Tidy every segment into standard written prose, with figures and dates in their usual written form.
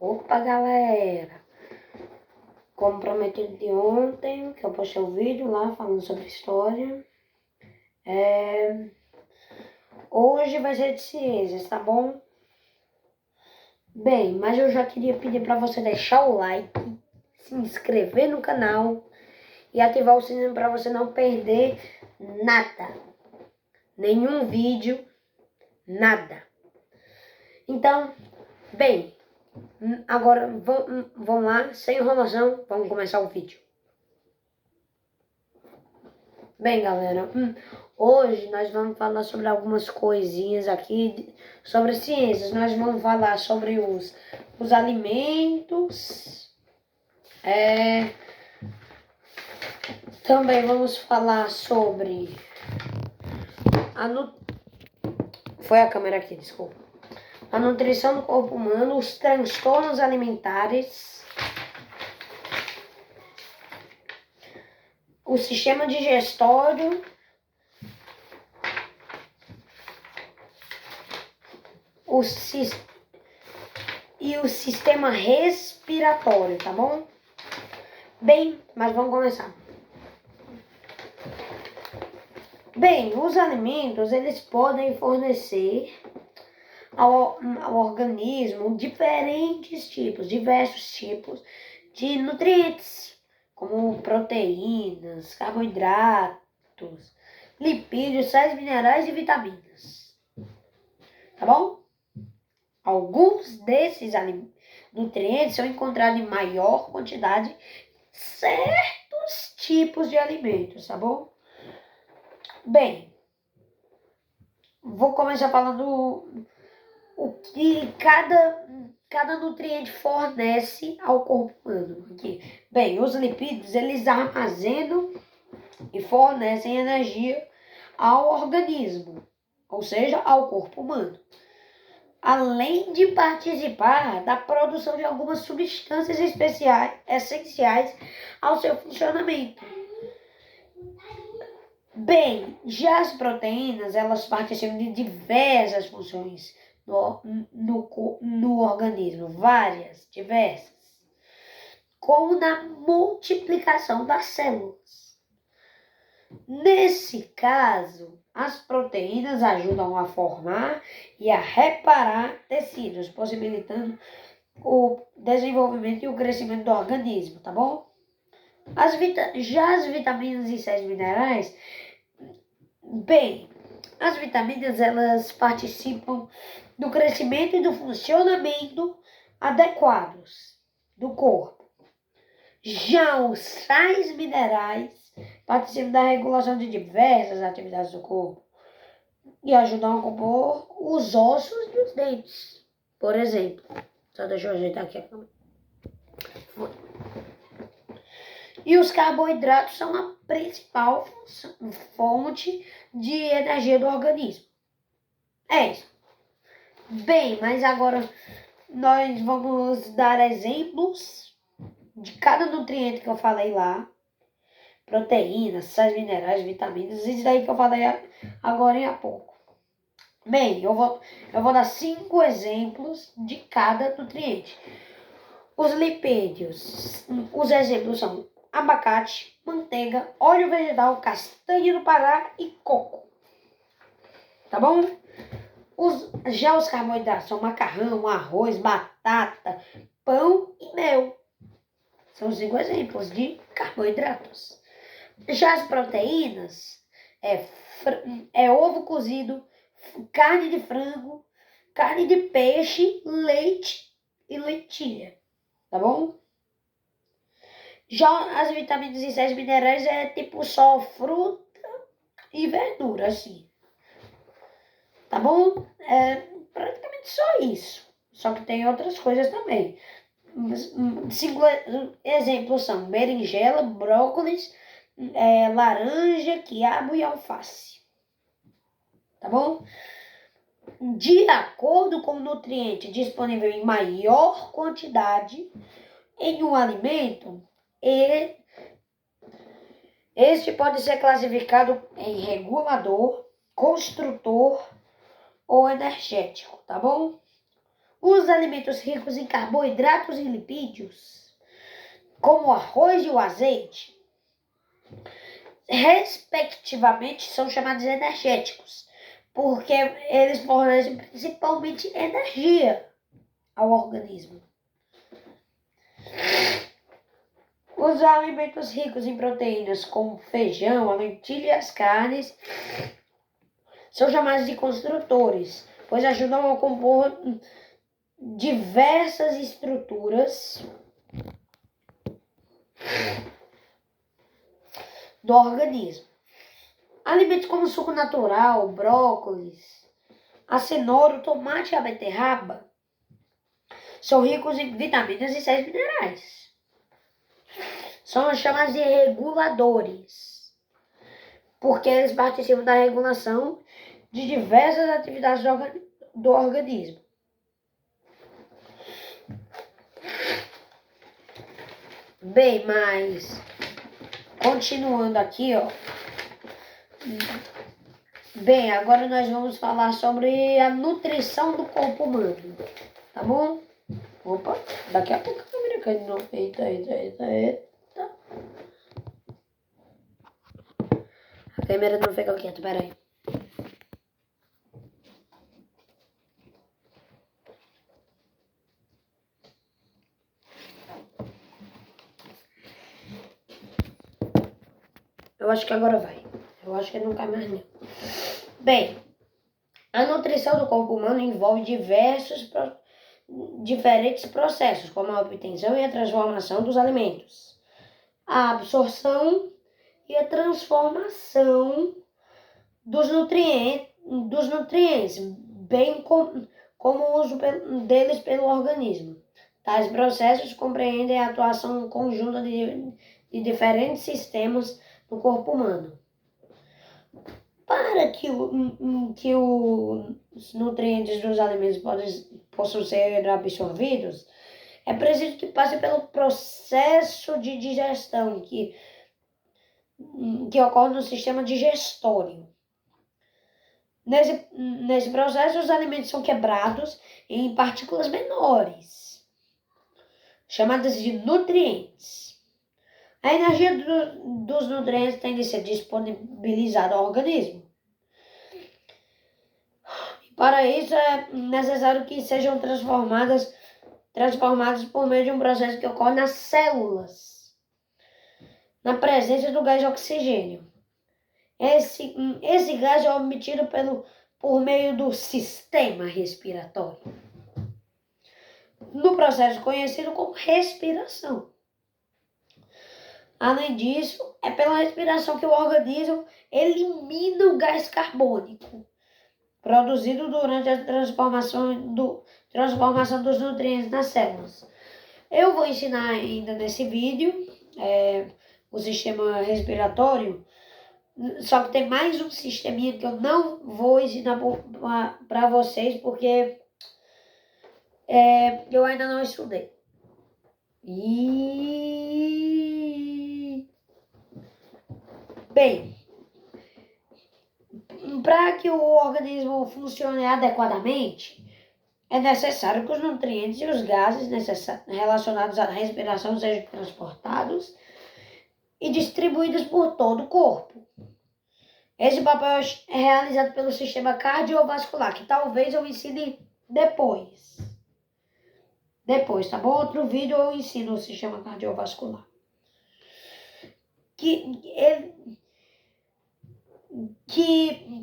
Opa, galera! Como prometido de ontem, que eu postei um vídeo lá falando sobre história. Hoje vai ser de ciências, tá bom? Bem, mas eu já queria pedir para você deixar o like, se inscrever no canal e ativar o sininho para você não perder nada. Nenhum vídeo, nada. Então, bem, agora vamos lá, sem enrolação, vamos começar o vídeo. Bem, galera, hoje nós vamos falar sobre algumas coisinhas aqui sobre ciências. Nós vamos falar sobre os alimentos. Também vamos falar sobre Foi a câmera aqui, desculpa. A nutrição do corpo humano, os transtornos alimentares, o sistema digestório, e o sistema respiratório, tá bom? Bem, mas vamos começar. Bem, os alimentos, eles podem fornecer ao organismo diversos tipos de nutrientes, como proteínas, carboidratos, lipídios, sais minerais e vitaminas. Tá bom? Alguns desses nutrientes são encontrados em maior quantidade em certos tipos de alimentos, tá bom? Bem, vou começar falando o que cada nutriente fornece ao corpo humano. Aqui. Bem, os lipídios, eles armazenam e fornecem energia ao organismo, ou seja, ao corpo humano, além de participar da produção de algumas substâncias essenciais ao seu funcionamento. Bem, já as proteínas, elas participam de diversas funções no organismo, diversas, como na multiplicação das células. Nesse caso, as proteínas ajudam a formar e a reparar tecidos, possibilitando o desenvolvimento e o crescimento do organismo, tá bom? Já as vitaminas e sais minerais, bem, as vitaminas, elas participam do crescimento e do funcionamento adequados do corpo. Já os sais minerais participam da regulação de diversas atividades do corpo e ajudam a compor os ossos e os dentes, por exemplo. Só deixa eu ajeitar aqui a câmera. E os carboidratos são a principal fonte de energia do organismo. É isso. Bem, mas agora nós vamos dar exemplos de cada nutriente que eu falei lá. Proteínas, sais minerais, vitaminas, isso daí que eu falei agora há pouco. Bem, eu vou dar 5 exemplos de cada nutriente. Os lipídios, os exemplos são abacate, manteiga, óleo vegetal, castanha do Pará e coco. Tá bom? Já os carboidratos são macarrão, arroz, batata, pão e mel. São 5 exemplos de carboidratos. Já as proteínas é ovo cozido, carne de frango, carne de peixe, leite e lentilha. Tá bom? Já as vitaminas e sais minerais é tipo só fruta e verdura, assim. Tá bom? É praticamente só isso. Só que tem outras coisas também. 5 exemplos são berinjela, brócolis, laranja, quiabo e alface. Tá bom? De acordo com o nutriente disponível em maior quantidade em um alimento, este pode ser classificado em regulador, construtor ou energético, tá bom? Os alimentos ricos em carboidratos e lipídios, como o arroz e o azeite, respectivamente, são chamados energéticos, porque eles fornecem principalmente energia ao organismo. Os alimentos ricos em proteínas, como feijão, a lentilha e as carnes, são chamados de construtores, pois ajudam a compor diversas estruturas do organismo. Alimentos como suco natural, brócolis, a cenoura, o tomate e a beterraba são ricos em vitaminas e sais minerais. São chamados de reguladores, porque eles participam da regulação de diversas atividades do organismo. Bem, mas continuando aqui, ó. Bem, agora nós vamos falar sobre a nutrição do corpo humano, tá bom? Opa, daqui a pouco a câmera cai de novo. Eita. A câmera não ficou quieta, peraí. Eu acho que agora vai. Eu acho que não cai mais não. Bem, a nutrição do corpo humano envolve diferentes processos, como a obtenção e a transformação dos alimentos, a absorção e a transformação dos nutrientes, bem como o uso deles pelo organismo. Tais processos compreendem a atuação conjunta de diferentes sistemas no corpo humano. Para que os nutrientes dos alimentos possam ser absorvidos, é preciso que passe pelo processo de digestão que ocorre no sistema digestório. Nesse processo, os alimentos são quebrados em partículas menores, chamadas de nutrientes. A energia dos nutrientes tem de ser disponibilizada ao organismo. Para isso, é necessário que sejam transformadas por meio de um processo que ocorre nas células, na presença do gás de oxigênio. Esse gás é obtido por meio do sistema respiratório, no processo conhecido como respiração. Além disso, é pela respiração que o organismo elimina o gás carbônico produzido durante a transformação dos nutrientes nas células. Eu vou ensinar ainda nesse vídeo o sistema respiratório, só que tem mais um sisteminha que eu não vou ensinar para vocês, porque eu ainda não estudei. Bem, para que o organismo funcione adequadamente, é necessário que os nutrientes e os gases relacionados à respiração sejam transportados e distribuídos por todo o corpo. Esse papel é realizado pelo sistema cardiovascular, que talvez eu ensine depois. Tá bom? Outro vídeo eu ensino o sistema cardiovascular. Que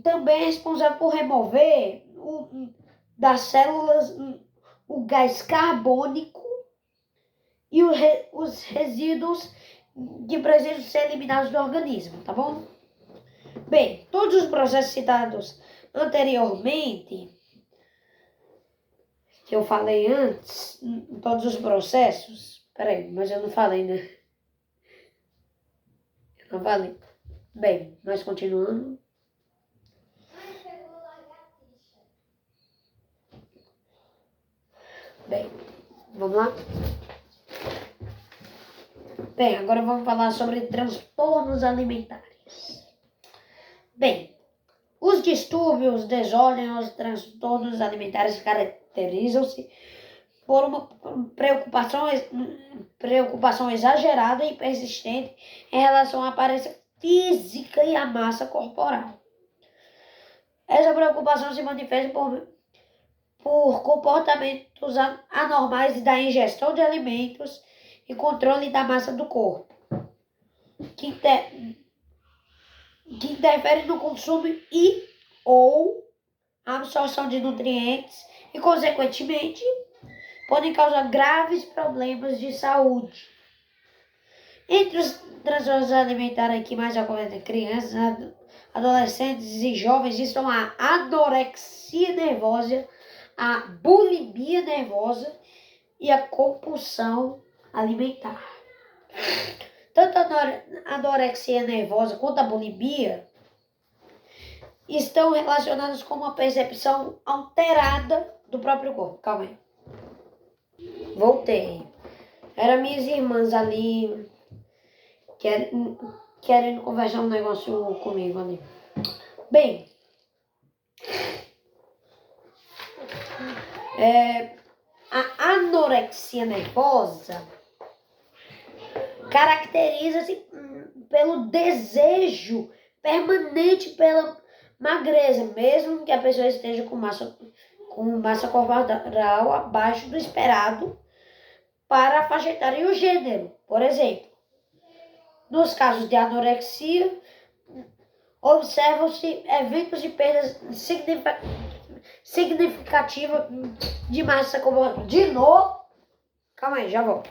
também é responsável por remover das células o gás carbônico e os resíduos que precisam ser eliminados do organismo, tá bom? Bem, todos os processos citados anteriormente, que eu falei antes, todos os processos, peraí, mas eu não falei, né? Eu não falei. Bem, mas continuando. Bem, vamos lá? Bem, agora vamos falar sobre transtornos alimentares. Bem, os distúrbios, desordens, os transtornos alimentares caracterizam-se por uma preocupação exagerada e persistente em relação à aparência física e à massa corporal. Essa preocupação se manifesta por comportamentos anormais da ingestão de alimentos e controle da massa do corpo, que interfere no consumo ou absorção de nutrientes e, consequentemente, podem causar graves problemas de saúde. Entre os transtornos alimentares que mais acometem crianças, adolescentes e jovens estão a anorexia nervosa, a bulimia nervosa e a compulsão alimentar. Tanto a anorexia nervosa quanto a bulimia estão relacionadas com uma percepção alterada do próprio corpo. Calma aí. Voltei. Eram minhas irmãs ali querendo conversar um negócio comigo ali. Bem, a anorexia nervosa caracteriza-se pelo desejo permanente pela magreza, mesmo que a pessoa esteja com massa corporal abaixo do esperado para a faixa etária e o gênero. Por exemplo, nos casos de anorexia, observam-se eventos de perda significativa de massa corporal. De novo, calma aí, já volto.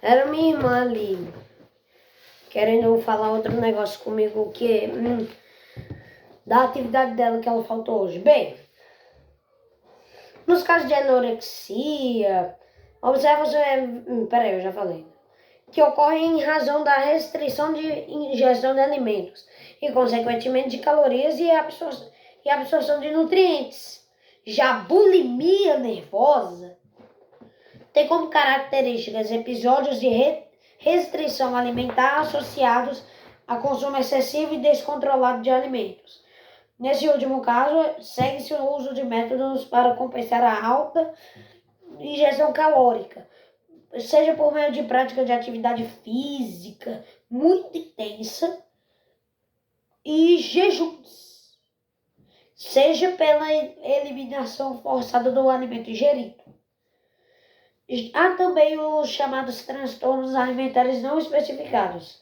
Era minha irmã ali querendo falar outro negócio comigo que da atividade dela que ela faltou hoje. Bem, nos casos de anorexia, observa-se, peraí, eu já falei, que ocorrem em razão da restrição de ingestão de alimentos e, consequentemente, de calorias e absorção de nutrientes. Já a bulimia nervosa tem como características episódios de restrição alimentar associados a consumo excessivo e descontrolado de alimentos. Nesse último caso, segue-se o uso de métodos para compensar a alta ingestão calórica, seja por meio de prática de atividade física muito intensa e jejuns, seja pela eliminação forçada do alimento ingerido. Há também os chamados transtornos alimentares não especificados.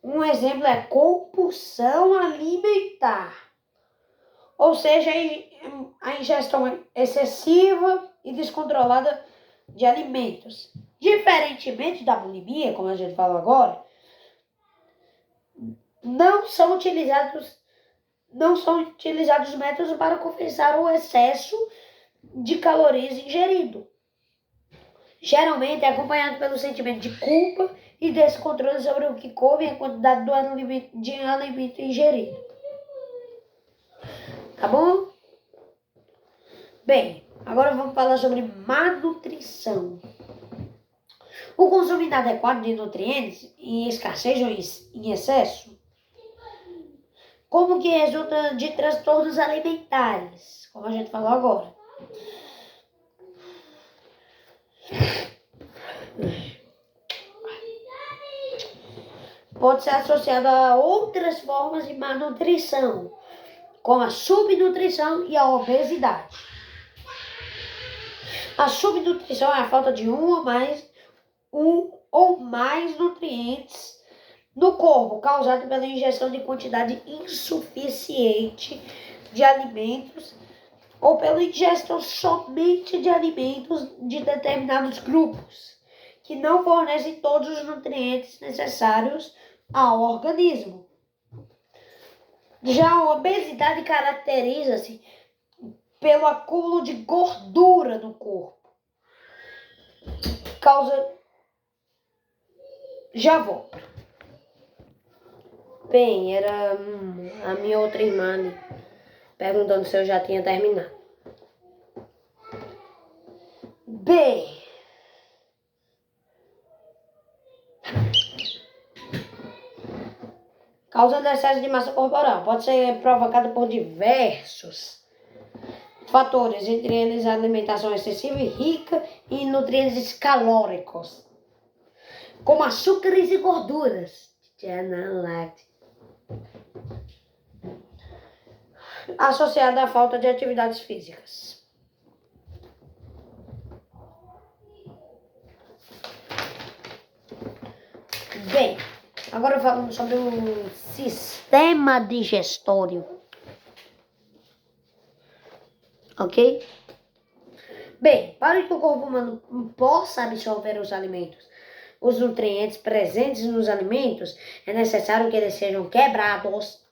Um exemplo é compulsão alimentar, ou seja, a ingestão excessiva e descontrolada de alimentos. Diferentemente da bulimia, como a gente falou agora, não são utilizados métodos para compensar o excesso de calorias ingerido. Geralmente é acompanhado pelo sentimento de culpa e descontrole sobre o que come e a quantidade de alimento ingerido. Tá bom? Bem, agora vamos falar sobre má nutrição. O consumo inadequado de nutrientes em escassez ou em excesso, como que resulta de transtornos alimentares, como a gente falou agora. Pode ser associado a outras formas de má nutrição, como a subnutrição e a obesidade. A subnutrição é a falta de um ou mais nutrientes no corpo, causado pela ingestão de quantidade insuficiente de alimentos ou pela ingestão somente de alimentos de determinados grupos, que não fornecem todos os nutrientes necessários ao organismo. Já a obesidade caracteriza-se pelo acúmulo de gordura no corpo. Já volto. Bem, era a minha outra irmã ali, perguntando se eu já tinha terminado. Bem, causa de excesso de massa corporal pode ser provocada por diversos fatores, entre eles a alimentação excessiva e rica em nutrientes calóricos, como açúcares e gorduras, associada à falta de atividades físicas. Bem, agora falamos sobre o sistema digestório. Ok? Bem, para que o corpo humano possa absorver os alimentos, os nutrientes presentes nos alimentos, é necessário que eles sejam quebrados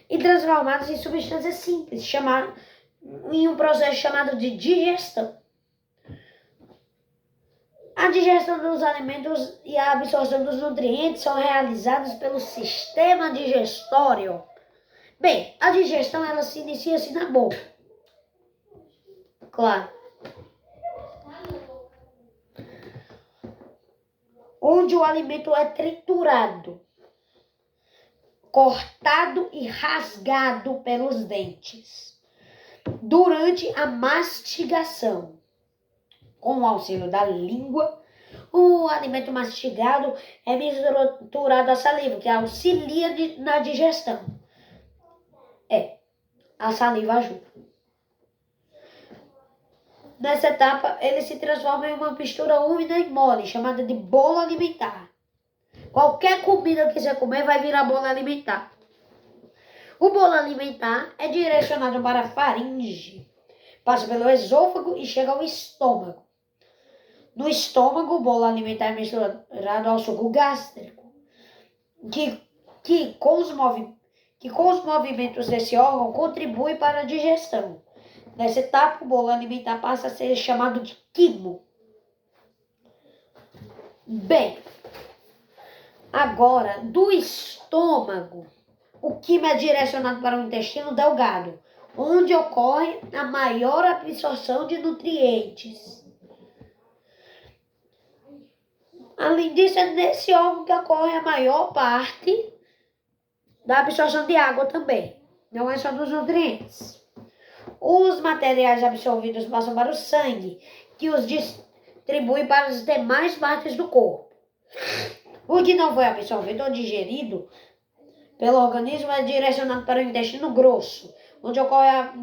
e transformados em substâncias simples, em um processo chamado de digestão. A digestão dos alimentos e a absorção dos nutrientes são realizadas pelo sistema digestório. Bem, a digestão ela se inicia na boca. Claro. Onde o alimento é triturado, cortado e rasgado pelos dentes. Durante a mastigação, com o auxílio da língua, o alimento mastigado é misturado à saliva, que auxilia na digestão. A saliva ajuda. Nessa etapa, ele se transforma em uma mistura úmida e mole, chamada de bolo alimentar. Qualquer comida que você comer vai virar bolo alimentar. O bolo alimentar é direcionado para a faringe, passa pelo esôfago e chega ao estômago. No estômago, o bolo alimentar é misturado ao suco gástrico, que com os movimentos desse órgão contribui para a digestão. Nessa etapa, o bolo alimentar passa a ser chamado de quimo. Bem, agora, do estômago, o quimo é direcionado para o intestino delgado, onde ocorre a maior absorção de nutrientes. Além disso, é nesse órgão que ocorre a maior parte da absorção de água também. Não é só dos nutrientes. Os materiais absorvidos passam para o sangue, que os distribui para as demais partes do corpo. O que não foi absorvido ou digerido pelo organismo é direcionado para o intestino grosso, onde ocorre a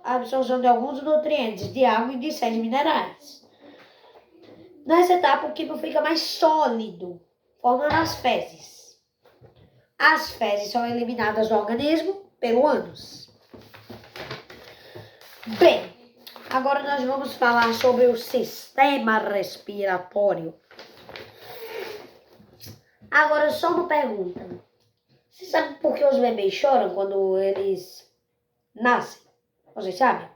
absorção de alguns nutrientes, de água e de sais minerais. Nessa etapa, o quimo fica mais sólido, formando as fezes. As fezes são eliminadas do organismo pelo ânus. Bem, agora nós vamos falar sobre o sistema respiratório. Agora, só uma pergunta. Você sabe por que os bebês choram quando eles nascem? Você sabe?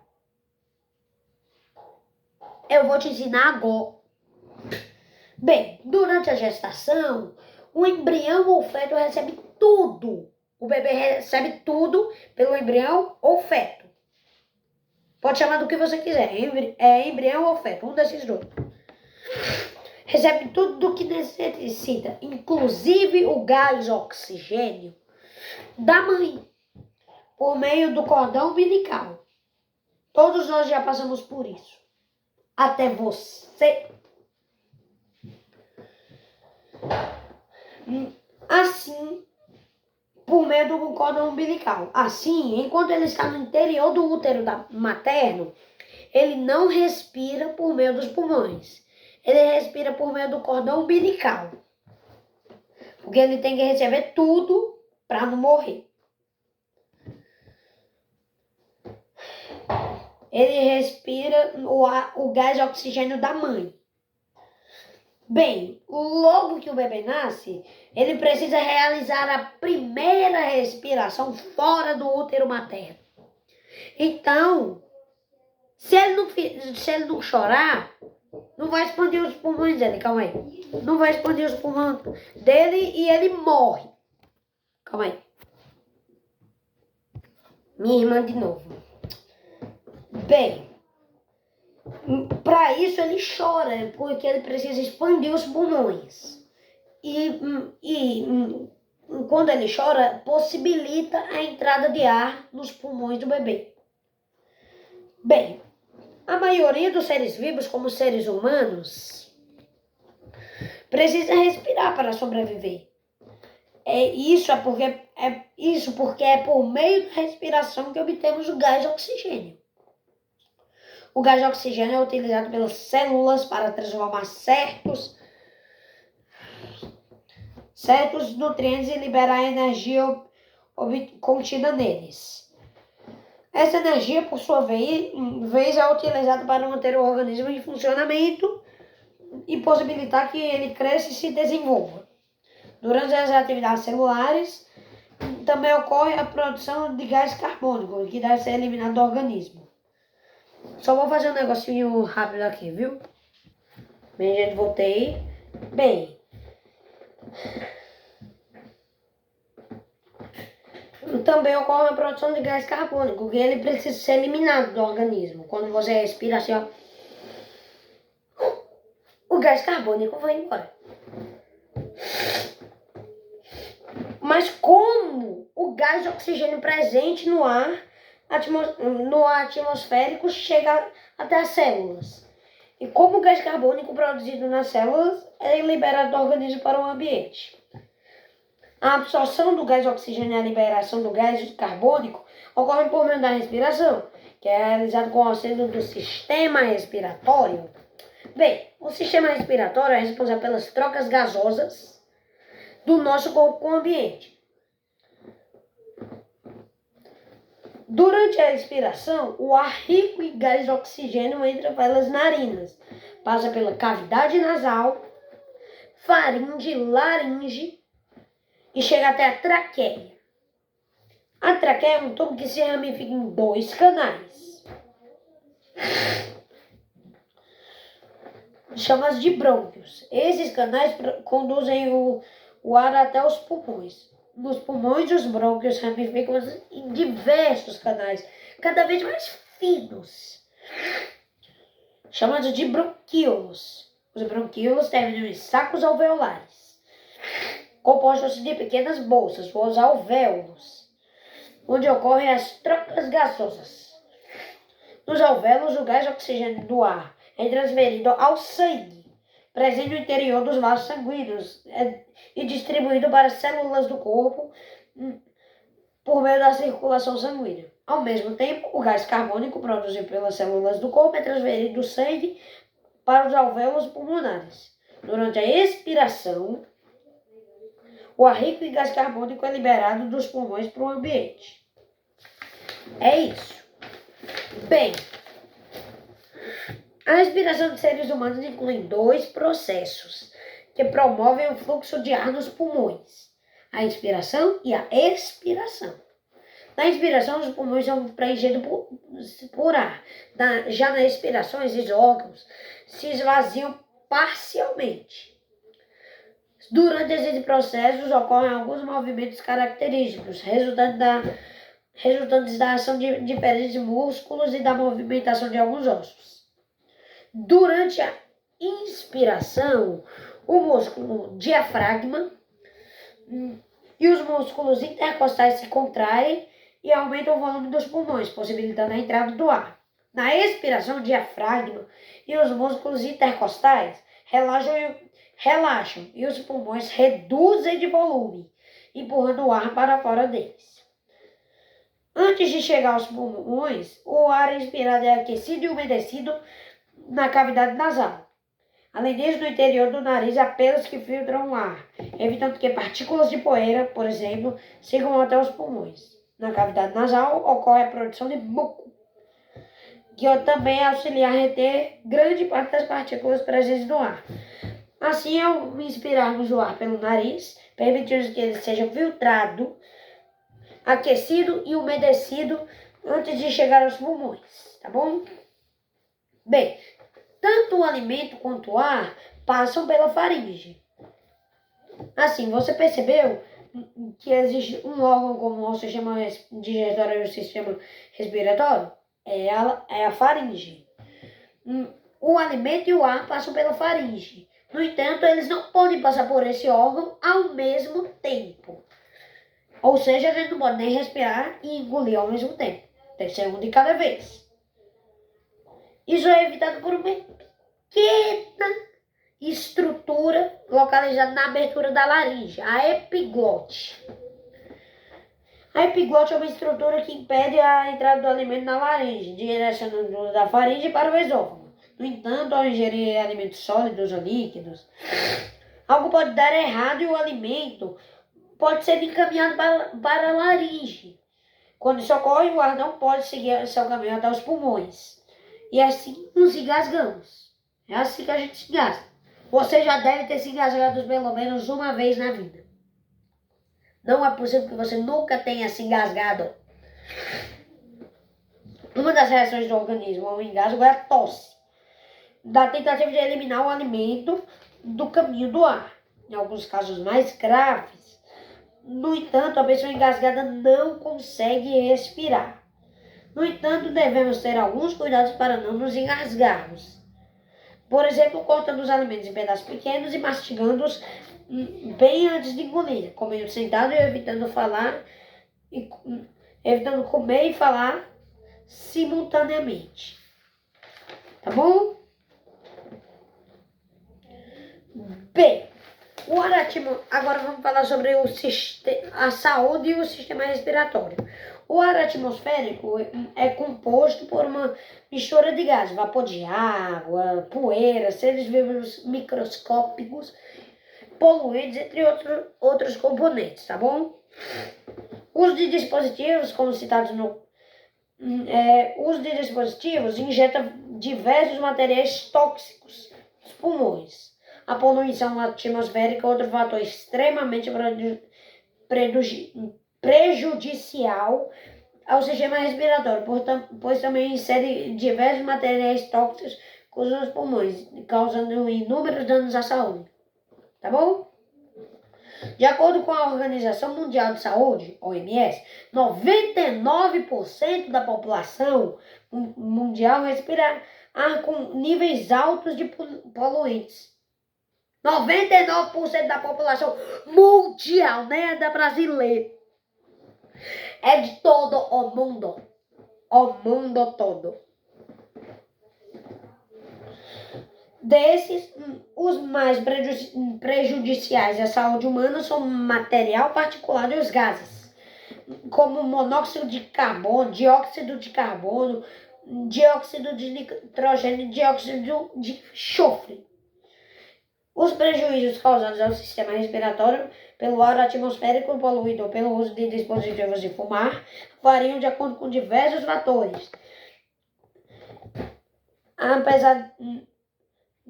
Eu vou te ensinar agora. Bem, durante a gestação, o embrião ou feto recebe tudo. O bebê recebe tudo pelo embrião ou feto. Pode chamar do que você quiser. É embrião ou feto, um desses dois. Recebe tudo do que necessita, inclusive o gás oxigênio da mãe, por meio do cordão umbilical. Todos nós já passamos por isso. Até você. Assim, por meio do cordão umbilical. Assim, enquanto ele está no interior do útero materno, ele não respira por meio dos pulmões. Ele respira por meio do cordão umbilical. Porque ele tem que receber tudo para não morrer. Ele respira o gás de oxigênio da mãe. Bem, logo que o bebê nasce, ele precisa realizar a primeira respiração fora do útero materno. Então, se ele não chorar, não vai expandir os pulmões dele, calma aí. Não vai expandir os pulmões dele e ele morre. Calma aí. Minha irmã de novo. Bem, para isso ele chora, porque ele precisa expandir os pulmões. E quando ele chora, possibilita a entrada de ar nos pulmões do bebê. Bem, a maioria dos seres vivos, como seres humanos, precisa respirar para sobreviver. Isso porque é por meio da respiração que obtemos o gás oxigênio. O gás oxigênio é utilizado pelas células para transformar certos nutrientes e liberar a energia contida neles. Essa energia, por sua vez, é utilizada para manter o organismo em funcionamento e possibilitar que ele cresça e se desenvolva. Durante as atividades celulares, também ocorre a produção de gás carbônico, que deve ser eliminado do organismo. Só vou fazer um negocinho rápido aqui, viu? Bem, gente, voltei. Bem, também ocorre a produção de gás carbônico, que ele precisa ser eliminado do organismo. Quando você respira assim, ó, o gás carbônico vai embora. Mas como o gás de oxigênio presente no ar atmosférico chega até as células? E como o gás carbônico produzido nas células é liberado do organismo para o ambiente? A absorção do gás de oxigênio e a liberação do gás carbônico ocorrem por meio da respiração, que é realizado com o auxílio do sistema respiratório. Bem, o sistema respiratório é responsável pelas trocas gasosas do nosso corpo com o ambiente. Durante a expiração, o ar rico em gás de oxigênio entra pelas narinas, passa pela cavidade nasal, faringe, laringe e chega até a traqueia. A traqueia é um tubo que se ramifica em 2 canais, chamados de brônquios. Esses canais conduzem o ar até os pulmões. Nos pulmões, os brônquios ramificam em diversos canais, cada vez mais finos, chamados de bronquíolos. Os bronquíolos terminam em sacos alveolares, compostos de pequenas bolsas, os alvéolos, onde ocorrem as trocas gasosas. Nos alvéolos, o gás de oxigênio do ar é transferido ao sangue, presente no interior dos vasos sanguíneos e distribuído para as células do corpo por meio da circulação sanguínea. Ao mesmo tempo, o gás carbônico produzido pelas células do corpo é transferido do sangue para os alvéolos pulmonares. Durante a expiração, o ar rico em gás carbônico é liberado dos pulmões para o ambiente. É isso. Bem, a respiração de seres humanos inclui 2 processos que promovem o fluxo de ar nos pulmões: a inspiração e a expiração. Na inspiração, os pulmões são preenchidos por ar. Já na expiração, esses órgãos se esvaziam parcialmente. Durante esses processos, ocorrem alguns movimentos característicos, resultantes da ação de diferentes músculos e da movimentação de alguns ossos. Durante a inspiração, o músculo diafragma e os músculos intercostais se contraem e aumentam o volume dos pulmões, possibilitando a entrada do ar. Na expiração, o diafragma e os músculos intercostais relaxam e os pulmões reduzem de volume, empurrando o ar para fora deles. Antes de chegar aos pulmões, o ar inspirado é aquecido e umedecido na cavidade nasal. Além disso, no interior do nariz há pelos que filtram o ar, evitando que partículas de poeira, por exemplo, sigam até os pulmões. Na cavidade nasal ocorre a produção de muco, que também auxilia a reter grande parte das partículas presentes no ar. Assim, ao inspirarmos o ar pelo nariz, permitimos que ele seja filtrado, aquecido e umedecido antes de chegar aos pulmões, tá bom? Bem, tanto o alimento quanto o ar passam pela faringe. Assim, você percebeu que existe um órgão como o sistema digestório e o sistema respiratório? É a faringe. O alimento e o ar passam pela faringe. No entanto, eles não podem passar por esse órgão ao mesmo tempo. Ou seja, a gente não pode nem respirar e engolir ao mesmo tempo. Tem que ser um de cada vez. Isso é evitado por uma pequena estrutura localizada na abertura da laringe, a epiglote. A epiglote é uma estrutura que impede a entrada do alimento na laringe, direcionando da faringe para o esôfago. No entanto, ao ingerir alimentos sólidos ou líquidos, algo pode dar errado e o alimento pode ser encaminhado para a laringe. Quando isso ocorre, o ar não pode seguir seu caminho até os pulmões. E assim nos engasgamos. É assim que a gente se engasga. Você já deve ter se engasgado pelo menos uma vez na vida. Não é possível que você nunca tenha se engasgado. Uma das reações do organismo ao engasgo é a tosse, da tentativa de eliminar o alimento do caminho do ar. Em alguns casos mais graves, no entanto, a pessoa engasgada não consegue respirar. No entanto, devemos ter alguns cuidados para não nos engasgarmos. Por exemplo, cortando os alimentos em pedaços pequenos e mastigando-os bem antes de engolir, comendo sentado e evitando comer e falar simultaneamente. Tá bom? Bem, agora vamos falar sobre a saúde e o sistema respiratório. O ar atmosférico é composto por uma mistura de gases, vapor de água, poeira, seres vivos microscópicos, poluentes, entre outros componentes, tá bom? Uso de dispositivos, como citados uso de dispositivos injeta diversos materiais tóxicos nos pulmões. A poluição atmosférica é outro fator extremamente prejudicial ao sistema respiratório, pois também insere diversos materiais tóxicos nos pulmões, causando inúmeros danos à saúde. Tá bom? De acordo com a Organização Mundial de Saúde, OMS, 99% da população mundial respira ar com níveis altos de poluentes. 99% da população mundial, nem é da brasileira. É de todo o mundo. O mundo todo. Desses, os mais prejudiciais à saúde humana são o material particulado e os gases, como monóxido de carbono, dióxido de carbono, dióxido de nitrogênio e dióxido de enxofre. Os prejuízos causados ao sistema respiratório pelo ar atmosférico poluído ou pelo uso de dispositivos de fumar variam de acordo com diversos fatores.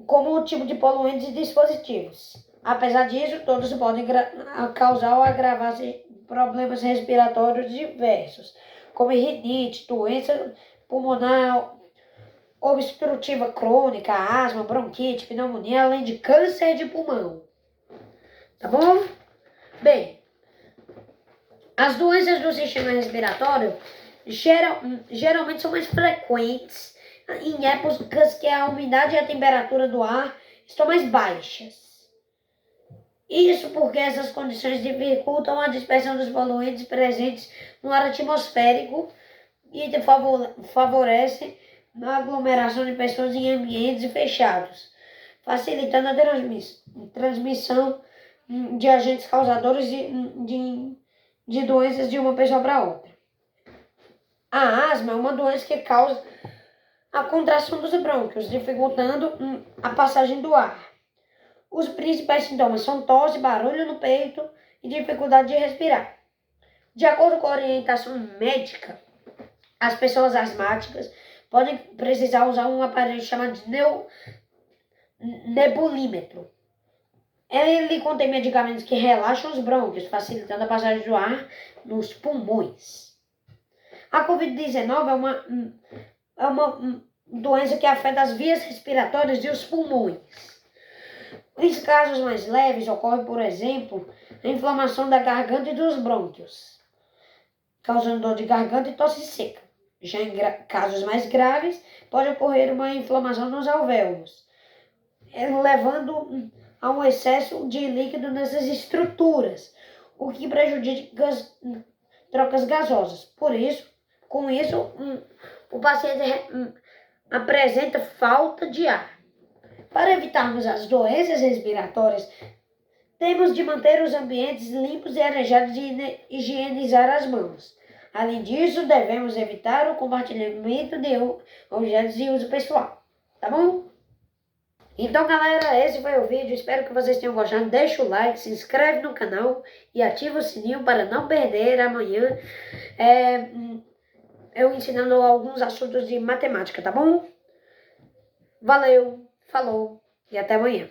Como o tipo de poluentes e dispositivos. Apesar disso, todos podem causar ou agravar problemas respiratórios diversos, como rinite, doença pulmonar obstrutiva crônica, asma, bronquite, pneumonia, além de câncer de pulmão. Tá bom? Bem, as doenças do sistema respiratório geralmente são mais frequentes em épocas que a umidade e a temperatura do ar estão mais baixas. Isso porque essas condições dificultam a dispersão dos poluentes presentes no ar atmosférico e favorecem a aglomeração de pessoas em ambientes fechados, facilitando a transmissão de agentes causadores de doenças de uma pessoa para outra. A asma é uma doença que causa a contração dos brônquios, dificultando a passagem do ar. Os principais sintomas são tosse, barulho no peito e dificuldade de respirar. De acordo com a orientação médica, as pessoas asmáticas podem precisar usar um aparelho chamado de nebulímetro. Ele contém medicamentos que relaxam os brônquios, facilitando a passagem do ar nos pulmões. A Covid-19 é uma doença que afeta as vias respiratórias e os pulmões. Em casos mais leves, ocorre, por exemplo, a inflamação da garganta e dos brônquios, causando dor de garganta e tosse seca. Já em casos mais graves, pode ocorrer uma inflamação nos alvéolos, levando a um excesso de líquido nessas estruturas, o que prejudica as trocas gasosas. Com isso, o paciente apresenta falta de ar. Para evitarmos as doenças respiratórias, temos de manter os ambientes limpos e arejados e higienizar as mãos. Além disso, devemos evitar o compartilhamento de objetos de uso pessoal. Tá bom? Então, galera, esse foi o vídeo. Espero que vocês tenham gostado. Deixa o like, se inscreve no canal e ativa o sininho para não perder amanhã eu ensinando alguns assuntos de matemática, tá bom? Valeu, falou e até amanhã.